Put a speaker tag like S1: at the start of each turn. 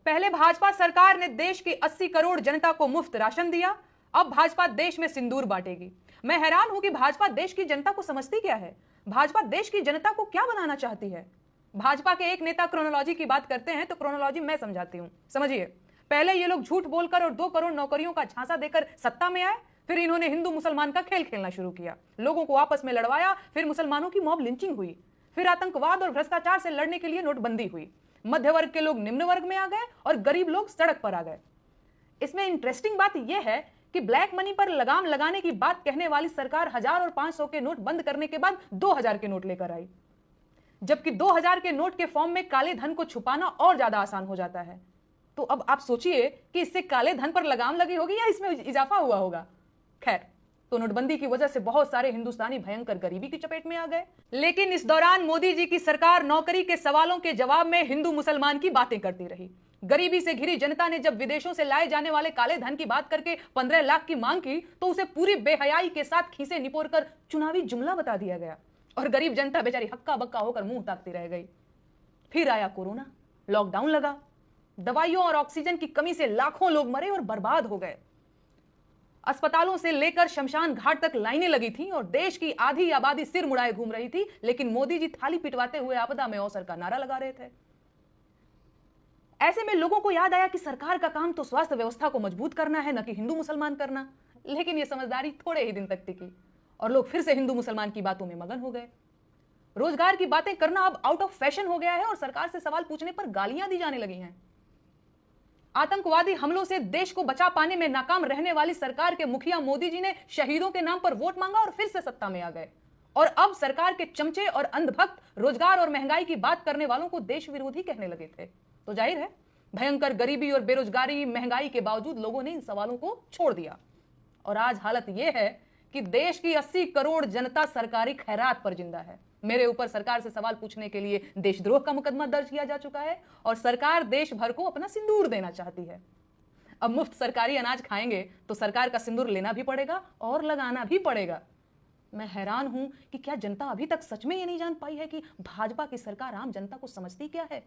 S1: पहले भाजपा सरकार ने देश की 80 करोड़ जनता को मुफ्त राशन दिया, अब भाजपा देश में सिंदूर बांटेगी। मैं हैरान हूं कि भाजपा देश की जनता को समझती क्या है। भाजपा देश की जनता को क्या बनाना चाहती है। भाजपा के एक नेता क्रोनोलॉजी की बात करते हैं तो क्रोनोलॉजी मैं समझाती हूं। समझिए, पहले ये लोग झूठ बोलकर और 2 करोड़ नौकरियों का झांसा देकर सत्ता में आए, फिर इन्होंने हिंदू मुसलमान का खेल खेलना शुरू किया, लोगों को आपस में लड़वाया, फिर मुसलमानों की मॉब लिंचिंग हुई, फिर आतंकवाद और भ्रष्टाचार से लड़ने के लिए नोटबंदी हुई, मध्य वर्ग के लोग निम्न वर्ग में आ गए और गरीब लोग सड़क पर आ गए। इसमें इंटरेस्टिंग बात यह है कि ब्लैक मनी पर लगाम लगाने की बात कहने वाली सरकार 1000 और 500 के नोट बंद करने के बाद 2000 के नोट लेकर आई, जबकि 2000 के नोट के फॉर्म में काले धन को छुपाना और ज्यादा आसान हो जाता है। तो अब आप सोचिए कि इससे काले धन पर लगाम लगी होगी या इसमें इजाफा हुआ होगा। खैर, तो नोटबंदी की वजह से बहुत सारे हिंदुस्तानी भयंकर गरीबी की चपेट में आ गए। लेकिन इस दौरान मोदी जी की सरकार नौकरी के सवालों के जवाब में हिंदू मुसलमान की बातें करती रही। गरीबी से घिरी जनता ने जब विदेशों से लाए जाने वाले काले धन की बात करके 15 लाख की मांग की तो उसे पूरी बेहयाई के साथ खीसे निपोरकर चुनावी जुमला बता दिया गया और गरीब जनता बेचारी हक्का बक्का होकर मुंह ताकती रह गई। फिर आया कोरोना, लॉकडाउन लगा, दवाइयों और ऑक्सीजन की कमी से लाखों लोग मरे और बर्बाद हो गए। अस्पतालों से लेकर शमशान घाट तक लाइनें लगी थीं और देश की आधी आबादी सिर मुड़ाए घूम रही थी, लेकिन मोदी जी थाली पिटवाते हुए आपदा में अवसर का नारा लगा रहे थे। ऐसे में लोगों को याद आया कि सरकार का काम तो स्वास्थ्य व्यवस्था को मजबूत करना है, न कि हिंदू मुसलमान करना। लेकिन यह समझदारी थोड़े ही दिन तक टिकी और लोग फिर से हिंदू मुसलमान की बातों में मगन हो गए। रोजगार की बातें करना अब आउट ऑफ फैशन हो गया है और सरकार से सवाल पूछने पर गालियां दी जाने लगी हैं। आतंकवादी हमलों से देश को बचा पाने में नाकाम रहने वाली सरकार के मुखिया मोदी जी ने शहीदों के नाम पर वोट मांगा और फिर से सत्ता में आ गए। और अब सरकार के चमचे और अंधभक्त रोजगार और महंगाई की बात करने वालों को देश विरोधी कहने लगे थे। तो जाहिर है, भयंकर गरीबी और बेरोजगारी महंगाई के बावजूद लोगों ने इन सवालों को छोड़ दिया और आज हालत यह है कि देश की 80 करोड़ जनता सरकारी खैरात पर जिंदा है। मेरे ऊपर सरकार से सवाल पूछने के लिए देशद्रोह का मुकदमा दर्ज किया जा चुका है और सरकार देश भर को अपना सिंदूर देना चाहती है। अब मुफ्त सरकारी अनाज खाएंगे तो सरकार का सिंदूर लेना भी पड़ेगा और लगाना भी पड़ेगा। मैं हैरान हूं कि क्या जनता अभी तक सच में ये नहीं जान पाई है कि भाजपा की सरकार आम जनता को समझती क्या है।